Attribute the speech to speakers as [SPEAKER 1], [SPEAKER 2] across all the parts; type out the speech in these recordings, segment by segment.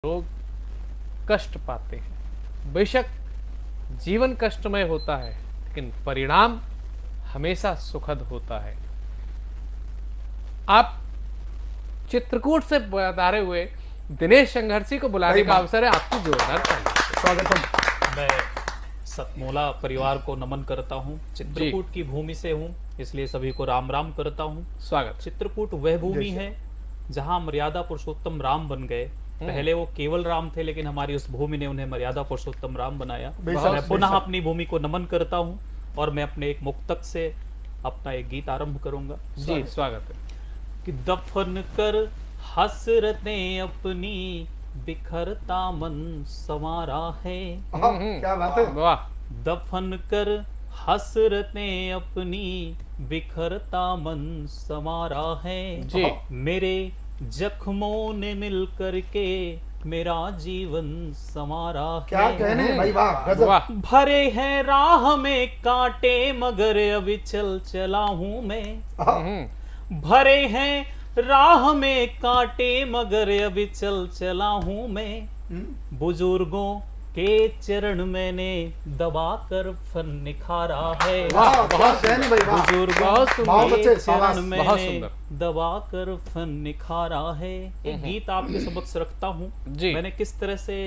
[SPEAKER 1] लोग कष्ट पाते हैं। बेशक जीवन कष्टमय होता है, लेकिन परिणाम हमेशा सुखद होता है। आप चित्रकूट से बता हुए दिनेश संघर्षी को बुलाने का अवसर है। आपकी जोरदार
[SPEAKER 2] स्वागत।
[SPEAKER 3] मैं सतमोला परिवार को नमन करता हूँ। चित्रकूट की भूमि से हूँ, इसलिए सभी को राम राम करता हूँ।
[SPEAKER 1] स्वागत।
[SPEAKER 3] चित्रकूट वह भूमि है जहाँ मर्यादा पुरुषोत्तम राम बन गए। पहले वो केवल राम थे, लेकिन हमारी उस भूमि ने उन्हें मर्यादा पुरुषोत्तम राम बनाया। मैं पुनः अपनी भूमि को नमन करता हूँ और मैं अपने एक मुक्तक से अपना एक गीत आरंभ करूंगा।
[SPEAKER 1] जी स्वागत है।
[SPEAKER 3] कि दफन कर हसरतें अपनी बिखरता मन संवारा है।
[SPEAKER 2] क्या बात है।
[SPEAKER 1] वाह।
[SPEAKER 3] दफन कर हसरतें अपनी बिखरता मन संवारा है।
[SPEAKER 1] जी।
[SPEAKER 3] मेरे जख्मों ने मिल करके मेरा जीवन संवारा
[SPEAKER 2] क्या
[SPEAKER 3] है।
[SPEAKER 2] कहने भाई, वाह गजब।
[SPEAKER 1] वाह।
[SPEAKER 3] भरे हैं राह में कांटे मगर अभी चल चला हूं मैं। भरे हैं राह में कांटे मगर अभी चल चला हूं मैं। बुजुर्गों के चरण मैंने दबा कर फन निखारा है।
[SPEAKER 2] वाह, बहुत कहने भाई, वाह।
[SPEAKER 3] बुजुर्गों
[SPEAKER 2] बहुत
[SPEAKER 3] के
[SPEAKER 2] अच्छे,
[SPEAKER 3] चरण
[SPEAKER 2] शाबाश।
[SPEAKER 1] बहुत
[SPEAKER 3] मैंने
[SPEAKER 1] सुंदर।
[SPEAKER 3] दबा कर फन निखारा है। एक गीत आपके समक्ष रखता हूँ।
[SPEAKER 1] जी।
[SPEAKER 3] मैंने किस तरह से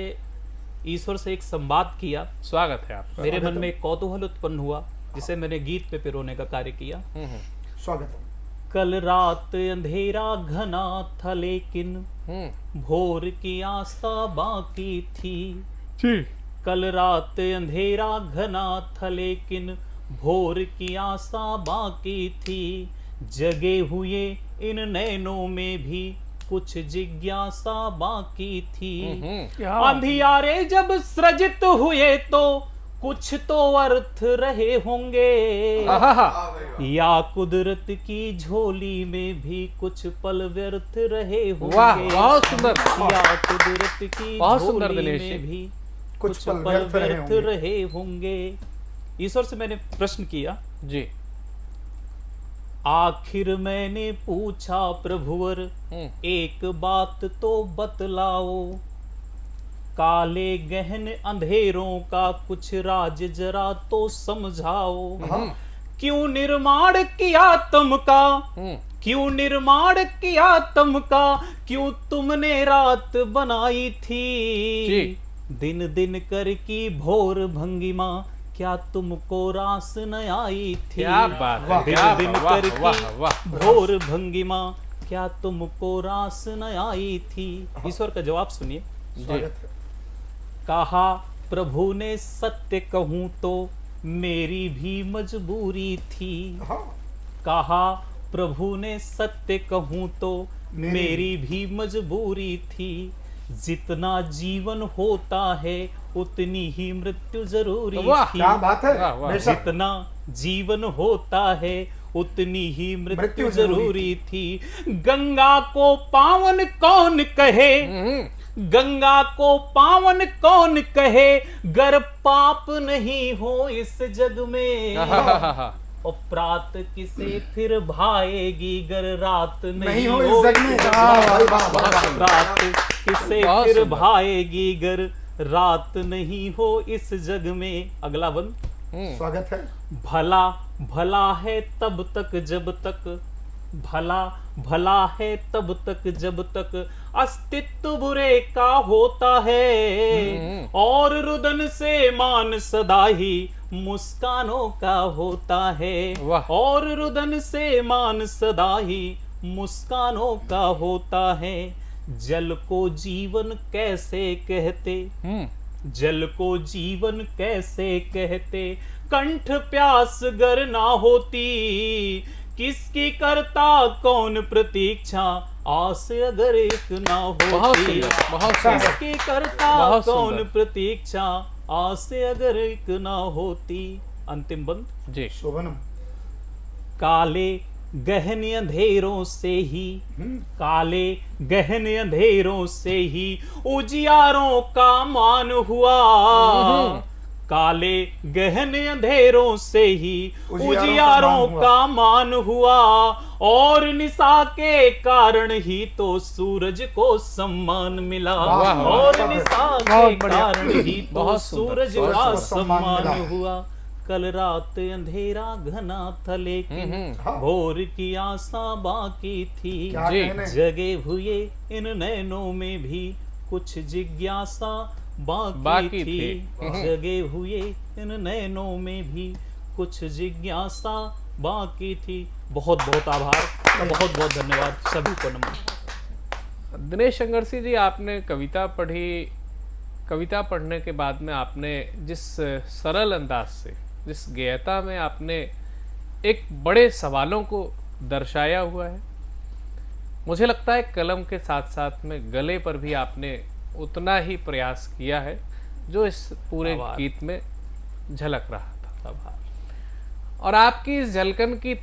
[SPEAKER 3] ईश्वर से एक संवाद किया।
[SPEAKER 1] स्वागत है आपका।
[SPEAKER 3] मेरे मन में एक कौतूहल उत्पन्न हुआ, जिसे मैंने गीत पे पिरोने का कार्य किया।
[SPEAKER 2] स्वागत।
[SPEAKER 3] कल रात अंधेरा घना था, लेकिन भोर की आशा बाकी थी।
[SPEAKER 1] जी।
[SPEAKER 3] कल रात अंधेरा घना था, लेकिन भोर की आशा बाकी थी। जगे हुए इन नैनों में भी कुछ जिज्ञासा बाकी थी। अंधियारे जब सृजित हुए तो कुछ तो अर्थ रहे होंगे, या कुदरत की झोली में भी कुछ पल व्यर्थ रहे होंगे।
[SPEAKER 1] वाह, बहुत सुंदर।
[SPEAKER 3] या कुदरत की
[SPEAKER 1] बहुत सुंदर
[SPEAKER 3] झोली
[SPEAKER 1] दिनेश
[SPEAKER 3] में
[SPEAKER 1] जी।
[SPEAKER 3] भी
[SPEAKER 2] कुछ
[SPEAKER 3] कुछ
[SPEAKER 2] पल
[SPEAKER 3] पल
[SPEAKER 2] व्यर्थ रहे
[SPEAKER 3] व्यर्थ रहे होंगे। ईश्वर से मैंने प्रश्न किया।
[SPEAKER 1] जी।
[SPEAKER 3] आखिर मैंने पूछा प्रभुवर, एक बात तो बतलाओ। काले गहन अंधेरों का कुछ राज जरा तो समझाओ। क्यों निर्माण किया तुमका, क्यों निर्माण किया तुमका, क्यों तुमने रात बनाई थी।
[SPEAKER 1] जी। दिन
[SPEAKER 3] दिन कर की भोर भंगिमा, क्या तुमको रास न आई थी।
[SPEAKER 1] क्या बात है। क्या
[SPEAKER 3] दिन
[SPEAKER 1] वाह,
[SPEAKER 3] कर
[SPEAKER 1] वाह,
[SPEAKER 3] की
[SPEAKER 1] वाह।
[SPEAKER 3] भोर भंगिमा, क्या तुमको रास न आई थी। ईश्वर का जवाब सुनिए।
[SPEAKER 2] स्वागत।
[SPEAKER 3] कहा प्रभु ने सत्य कहूं तो मेरी भी मजबूरी थी। कहा प्रभु ने सत्य कहूं तो मेरी भी मजबूरी थी। जितना जीवन होता है उतनी ही मृत्यु जरूरी
[SPEAKER 1] वाह,
[SPEAKER 3] थी।
[SPEAKER 2] क्या बात है।
[SPEAKER 1] वाह, वाह।
[SPEAKER 2] बेशक।
[SPEAKER 3] जितना जीवन होता है उतनी ही मृत्यु
[SPEAKER 2] मृत्यु
[SPEAKER 3] जरूरी थी। गंगा को पावन कौन कहे, गंगा को पावन कौन कहे, गर पाप नहीं हो इस जग में। और प्रात किसे फिर भाएगी गर रात नहीं हो
[SPEAKER 2] इस जग में।
[SPEAKER 3] रात किसे
[SPEAKER 1] बहुत
[SPEAKER 3] फिर
[SPEAKER 1] सुंदर।
[SPEAKER 3] भाएगी गर रात नहीं हो इस जग में। अगला बंद।
[SPEAKER 2] स्वागत है।
[SPEAKER 3] भला भला है तब तक जब तक, भला भला है तब तक जब तक अस्तित्व बुरे का होता है। और रुदन से मान सदा ही मुस्कानों का होता है।
[SPEAKER 1] वाह।
[SPEAKER 3] और रुदन से मान सदा ही मुस्कानों का होता है। जल को जीवन कैसे कहते, जल को जीवन कैसे कहते, कंठ प्यास गर ना होती। किसकी करता कौन प्रतीक्षा, आस अगर एक ना
[SPEAKER 1] बहुत
[SPEAKER 3] होती।
[SPEAKER 1] सुंदर, बहुत सुंदर।
[SPEAKER 3] किसकी करता
[SPEAKER 1] बहुत
[SPEAKER 3] कौन
[SPEAKER 1] सुंदर।
[SPEAKER 3] प्रतीक्षा, आस अगर एक ना होती। अंतिम बंद।
[SPEAKER 1] जी।
[SPEAKER 2] शोभनम।
[SPEAKER 3] काले गहन अंधेरों से ही, काले गहन अंधेरों से ही उजियारों का मान हुआ। काले गहन अंधेरों से ही उजियारों का मान हुआ, और निशा के कारण ही तो सूरज को सम्मान मिला,
[SPEAKER 2] वाह,
[SPEAKER 3] और
[SPEAKER 2] वाह,
[SPEAKER 3] निशा
[SPEAKER 2] बहुत
[SPEAKER 3] के
[SPEAKER 2] बढ़िया।
[SPEAKER 3] कारण ही तो
[SPEAKER 1] बहुत सुंदर,
[SPEAKER 3] सूरज
[SPEAKER 2] सूरज
[SPEAKER 3] का
[SPEAKER 2] को सम्मान
[SPEAKER 3] सम्मान
[SPEAKER 2] मिला।
[SPEAKER 3] हुआ। कल रात अंधेरा घना था लेकिन
[SPEAKER 2] हाँ।
[SPEAKER 3] भोर की आशा बाकी थी,
[SPEAKER 2] क्या
[SPEAKER 1] जी,
[SPEAKER 2] कहने?
[SPEAKER 3] जगे हुए इन नैनों में भी कुछ जिज्ञासा बाकी
[SPEAKER 1] बाकी
[SPEAKER 3] थी,
[SPEAKER 1] थी।
[SPEAKER 3] जगे हुए इन नैनों में भी कुछ जिज्ञासा बाकी थी। बहुत बहुत आभार, बहुत बहुत धन्यवाद, सभी को नमन।
[SPEAKER 1] दिनेश संघर्षी जी, आपने कविता पढ़ी, कविता पढ़ने के बाद में आपने जिस सरल अंदाज से, जिस गेयता में आपने एक बड़े सवालों को दर्शाया हुआ है, मुझे लगता है कलम के साथ साथ में गले पर भी आपने उतना ही प्रयास किया है जो इस पूरे
[SPEAKER 3] आभार।
[SPEAKER 1] गीत में झलक रहा था।
[SPEAKER 3] आभार।
[SPEAKER 1] और आपकी इस झलकन की